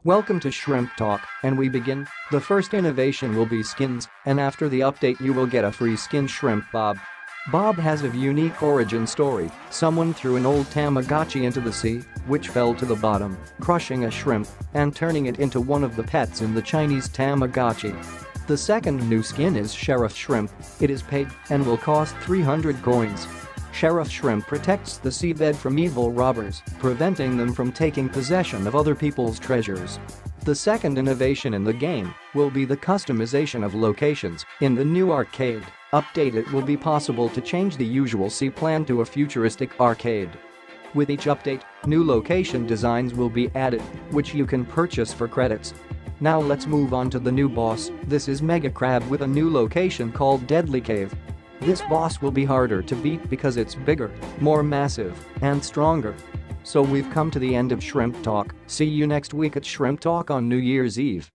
Welcome to Shrimp Talk, and we begin. The first innovation will be skins, and after the update you will get a free skin shrimp Bob. Bob has a unique origin story. Someone threw an old Tamagotchi into the sea, which fell to the bottom, crushing a shrimp and turning it into one of the pets in the Chinese Tamagotchi. The second new skin is Sheriff Shrimp. It is paid and will cost 300 coins. Sheriff Shrimp protects the seabed from evil robbers, preventing them from taking possession of other people's treasures. The second innovation in the game will be the customization of locations. In the new arcade update, it will be possible to change the usual sea plan to a futuristic arcade. With each update, new location designs will be added, which you can purchase for credits. Now let's move on to the new boss. This is Mega Crab with a new location called Deadly Cave. This boss will be harder to beat because it's bigger, more massive, and stronger. So we've come to the end of Shrimp Talk. See you next week at Shrimp Talk on New Year's Eve.